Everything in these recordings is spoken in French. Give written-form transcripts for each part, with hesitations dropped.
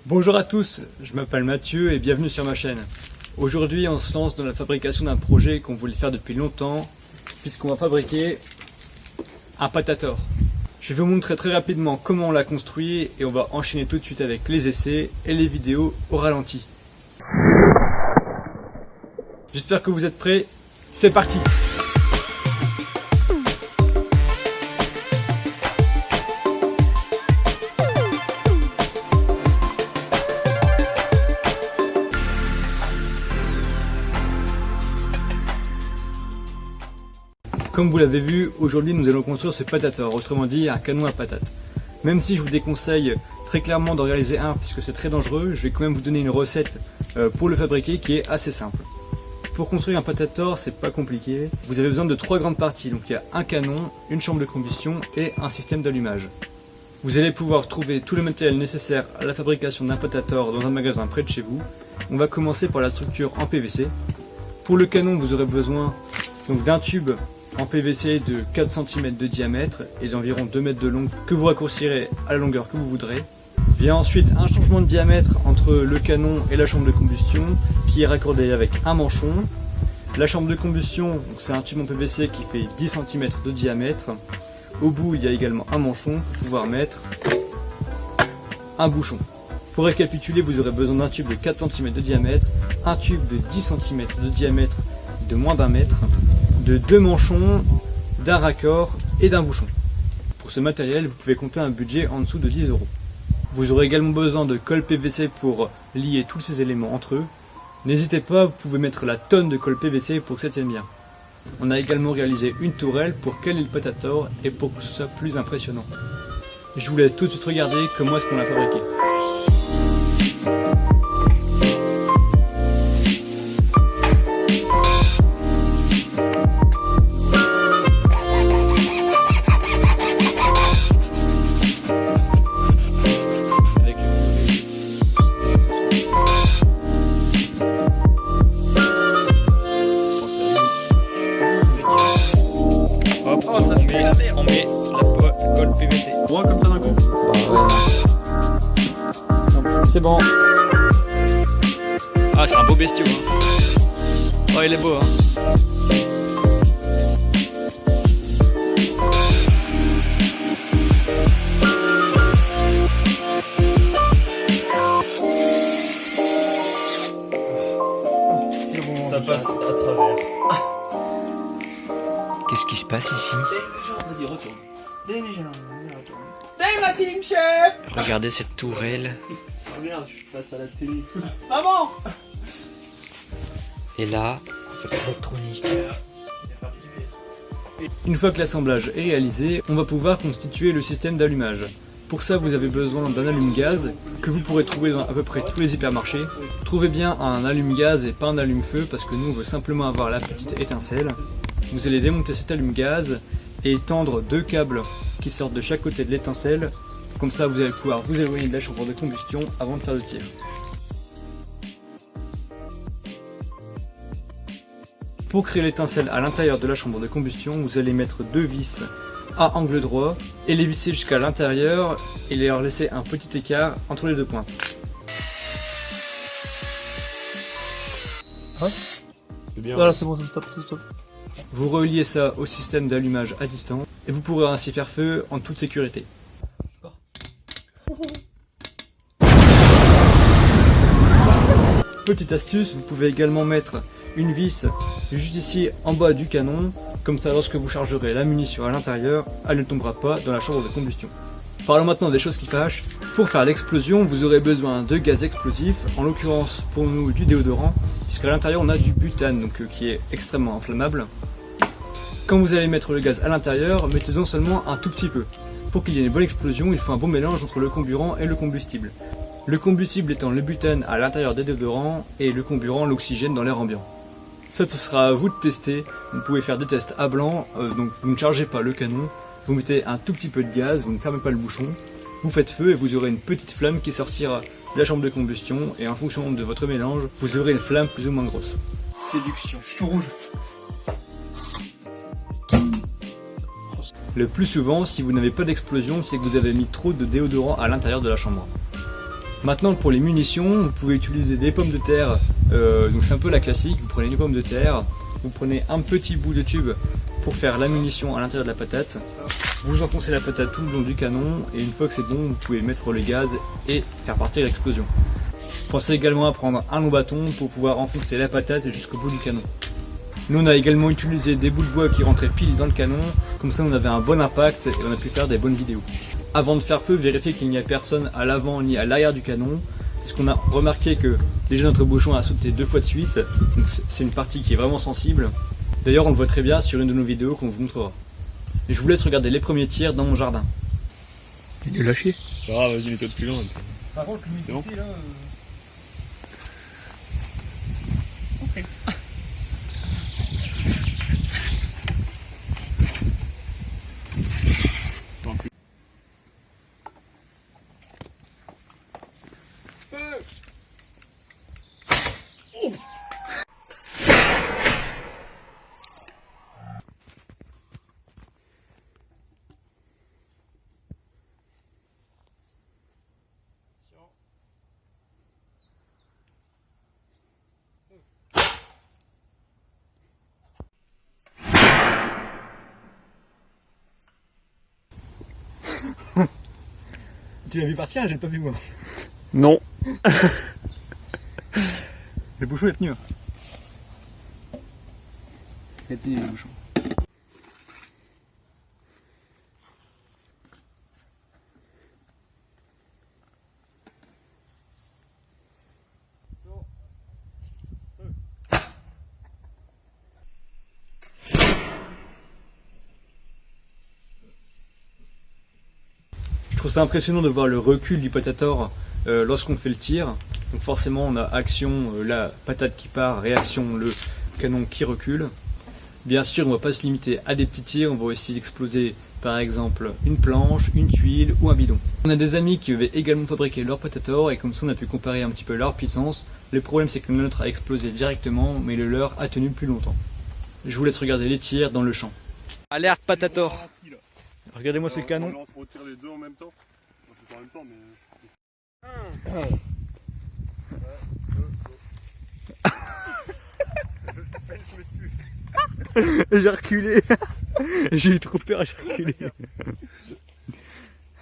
Bonjour à tous, je m'appelle Mathieu et bienvenue sur ma chaîne. Aujourd'hui on se lance dans la fabrication d'un projet qu'on voulait faire depuis longtemps, puisqu'on va fabriquer un patator. Je vais vous montrer très rapidement comment on l'a construit et on va enchaîner tout de suite avec les essais et les vidéos au ralenti. J'espère que vous êtes prêts, c'est parti! Comme vous l'avez vu, aujourd'hui nous allons construire ce patator, autrement dit un canon à patates. Même si je vous déconseille très clairement d'en réaliser un puisque c'est très dangereux, je vais quand même vous donner une recette pour le fabriquer qui est assez simple. Pour construire un patator, c'est pas compliqué. Vous avez besoin de 3 grandes parties, donc il y a un canon, une chambre de combustion et un système d'allumage. Vous allez pouvoir trouver tout le matériel nécessaire à la fabrication d'un patator dans un magasin près de chez vous. On va commencer par la structure en PVC. Pour le canon, vous aurez besoin d'un tube en PVC de 4 cm de diamètre et d'environ 2 mètres de long que vous raccourcirez à la longueur que vous voudrez. Vient ensuite un changement de diamètre entre le canon et la chambre de combustion qui est raccordé avec un manchon. La chambre de combustion, c'est un tube en PVC qui fait 10 cm de diamètre. Au bout, il y a également un manchon pour pouvoir mettre un bouchon. Pour récapituler, vous aurez besoin d'un tube de 4 cm de diamètre, un tube de 10 cm de diamètre de moins d'1 mètre, de 2 manchons, d'un raccord et d'un bouchon. Pour ce matériel, vous pouvez compter un budget en dessous de 10 €. Vous aurez également besoin de colle PVC pour lier tous ces éléments entre eux. N'hésitez pas, vous pouvez mettre la tonne de colle PVC pour que ça tienne bien. On a également réalisé une tourelle pour caler le patator et pour que ce soit plus impressionnant. Je vous laisse tout de suite regarder comment est-ce qu'on l'a fabriqué. On met la colle PVC. Droit comme ça d'un coup. C'est bon. Ah, c'est un beau bestiau. Hein. Oh, il est beau. Hein. Ça passe à travers. Qu'est-ce qui se passe ici? Vas-y, retourne. Ma team chef. Regardez cette tourelle. Oh merde, je suis face à la télé. Maman. Et là, on fait l'électronique. Une fois que l'assemblage est réalisé, on va pouvoir constituer le système d'allumage. Pour ça, vous avez besoin d'un allume-gaz que vous pourrez trouver dans à peu près tous les hypermarchés. Trouvez bien un allume-gaz et pas un allume-feu parce que nous on veut simplement avoir la petite étincelle. Vous allez démonter cet allume-gaz et tendre 2 câbles qui sortent de chaque côté de l'étincelle. Comme ça, vous allez pouvoir vous éloigner de la chambre de combustion avant de faire le tir. Pour créer l'étincelle à l'intérieur de la chambre de combustion, vous allez mettre 2 vis à angle droit et les visser jusqu'à l'intérieur et leur laisser un petit écart entre les 2 pointes. C'est bien. Voilà, c'est bon, stop. Vous reliez ça au système d'allumage à distance et vous pourrez ainsi faire feu en toute sécurité. Petite astuce, vous pouvez également mettre une vis juste ici en bas du canon, comme ça lorsque vous chargerez la munition à l'intérieur, elle ne tombera pas dans la chambre de combustion. Parlons maintenant des choses qui fâchent. Pour faire l'explosion, vous aurez besoin de gaz explosif, en l'occurrence pour nous du déodorant, puisqu'à l'intérieur on a du butane, donc qui est extrêmement inflammable. Quand vous allez mettre le gaz à l'intérieur, mettez-en seulement un tout petit peu. Pour qu'il y ait une bonne explosion, il faut un bon mélange entre le comburant et le combustible. Le combustible étant le butane à l'intérieur des déodorants et le comburant l'oxygène dans l'air ambiant. Ça, ce sera à vous de tester. Vous pouvez faire des tests à blanc, donc vous ne chargez pas le canon, vous mettez un tout petit peu de gaz, vous ne fermez pas le bouchon, vous faites feu et vous aurez une petite flamme qui sortira de la chambre de combustion et en fonction de votre mélange, vous aurez une flamme plus ou moins grosse. Séduction. Je suis tout rouge. Le plus souvent, si vous n'avez pas d'explosion, c'est que vous avez mis trop de déodorant à l'intérieur de la chambre. Maintenant pour les munitions, vous pouvez utiliser des pommes de terre, donc c'est un peu la classique, vous prenez une pomme de terre, vous prenez un petit bout de tube pour faire la munition à l'intérieur de la patate, vous enfoncez la patate tout le long du canon et une fois que c'est bon, vous pouvez mettre le gaz et faire partir l'explosion. Pensez également à prendre un long bâton pour pouvoir enfoncer la patate jusqu'au bout du canon. Nous on a également utilisé des bouts de bois qui rentraient pile dans le canon, comme ça on avait un bon impact et on a pu faire des bonnes vidéos. Avant de faire feu, vérifiez qu'il n'y a personne à l'avant ni à l'arrière du canon, puisqu'on a remarqué que déjà notre bouchon a sauté 2 fois de suite, donc c'est une partie qui est vraiment sensible. D'ailleurs on le voit très bien sur une de nos vidéos qu'on vous montrera. Je vous laisse regarder les premiers tirs dans mon jardin. T'es nul à chier. Ah, vas-y, mets-toi de plus loin. Par contre l'humidité là... Tu l'as vu partir, j'ai pas vu moi. Non. Le bouchon est tenu. Il a tenu le bouchon. Je trouve ça impressionnant de voir le recul du patator lorsqu'on fait le tir. Donc forcément on a action, la patate qui part, réaction, le canon qui recule. Bien sûr on ne va pas se limiter à des petits tirs, on va aussi exploser par exemple une planche, une tuile ou un bidon. On a des amis qui avaient également fabriqué leur patator et comme ça on a pu comparer un petit peu leur puissance. Le problème c'est que le nôtre a explosé directement mais le leur a tenu plus longtemps. Je vous laisse regarder les tirs dans le champ. Alerte patator. Regardez-moi ce canon. On tire les deux en même temps. On fait pas en même temps, mais. J'ai reculé. J'ai eu trop peur, j'ai reculé.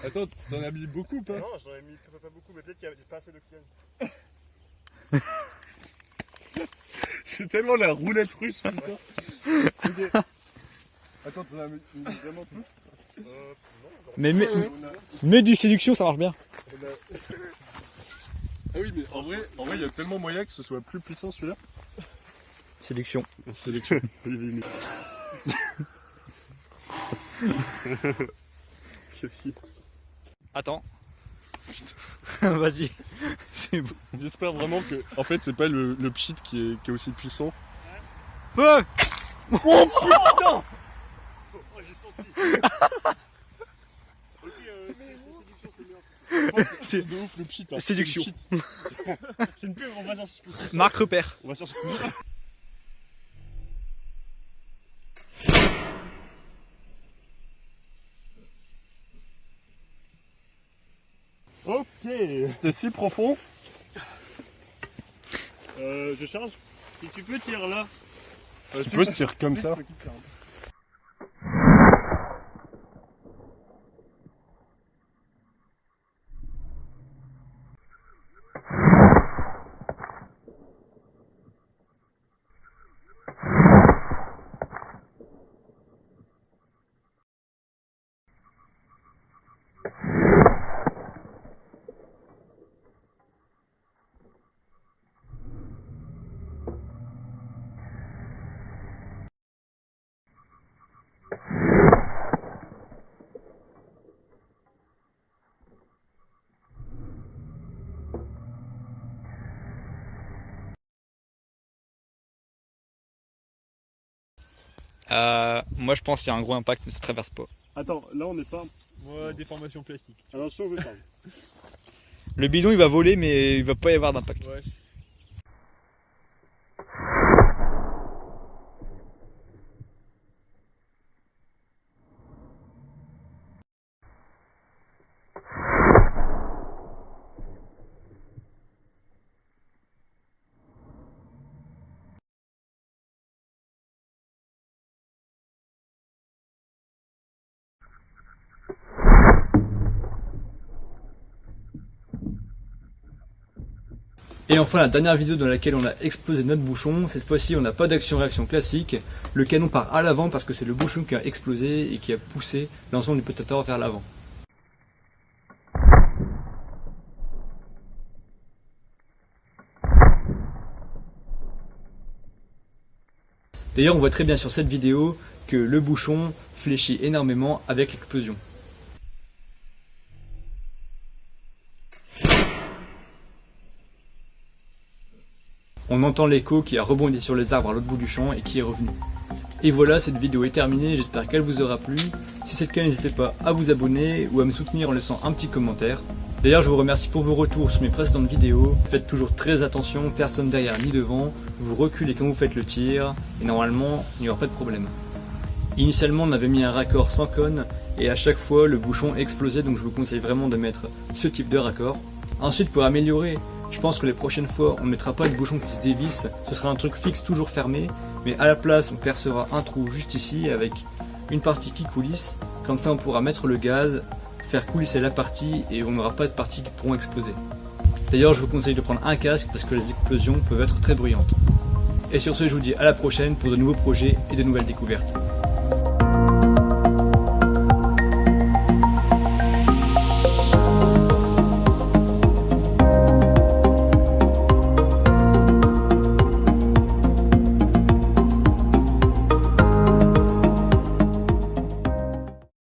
Attends, t'en as mis beaucoup ou pas? Non, j'en ai mis pas beaucoup, mais peut-être qu'il n'y a pas assez d'oxygène. C'est tellement la roulette russe, putain. Ok. Attends, t'en as mis vraiment plus? Mais du séduction ça marche bien. Ah oui, mais en vrai, il y a tellement moyen que ce soit plus puissant celui-là. Séduction. Sélection. Attends. Vas-y. C'est bon. J'espère vraiment que, en fait, c'est pas le pchit qui est aussi puissant. Feu. Oh putain. Oh, j'ai senti. Ok, séduction, c'est bien. C'est de ouf le pchit. Hein. Séduction. C'est une pub, on va dans ce coup. Marc repère. On va sur ce coup. Ok. C'était si profond. Je charge. Si tu peux, tire là. Tu peux se tirer comme ça. Moi je pense qu'il y a un gros impact mais ça traverse pas. Attends, là on n'est pas. Ouais, déformation plastique. Attention, je charge. Le bidon il va voler mais il va pas y avoir d'impact. Ouais. Et enfin la dernière vidéo dans laquelle on a explosé notre bouchon, cette fois-ci on n'a pas d'action-réaction classique, le canon part à l'avant parce que c'est le bouchon qui a explosé et qui a poussé l'ensemble du potator vers l'avant. D'ailleurs on voit très bien sur cette vidéo que le bouchon fléchit énormément avec l'explosion. On entend l'écho qui a rebondi sur les arbres à l'autre bout du champ et qui est revenu. Et voilà, cette vidéo est terminée, j'espère qu'elle vous aura plu. Si c'est le cas, n'hésitez pas à vous abonner ou à me soutenir en laissant un petit commentaire. D'ailleurs, je vous remercie pour vos retours sur mes précédentes vidéos. Faites toujours très attention, personne derrière ni devant. Vous reculez quand vous faites le tir et normalement, il n'y aura pas de problème. Initialement, on avait mis un raccord sans cône et à chaque fois, le bouchon explosait, donc je vous conseille vraiment de mettre ce type de raccord. Ensuite, pour améliorer, je pense que les prochaines fois, on ne mettra pas de bouchon qui se dévisse, ce sera un truc fixe toujours fermé, mais à la place, on percera un trou juste ici avec une partie qui coulisse, comme ça on pourra mettre le gaz, faire coulisser la partie et on n'aura pas de parties qui pourront exploser. D'ailleurs, je vous conseille de prendre un casque parce que les explosions peuvent être très bruyantes. Et sur ce, je vous dis à la prochaine pour de nouveaux projets et de nouvelles découvertes.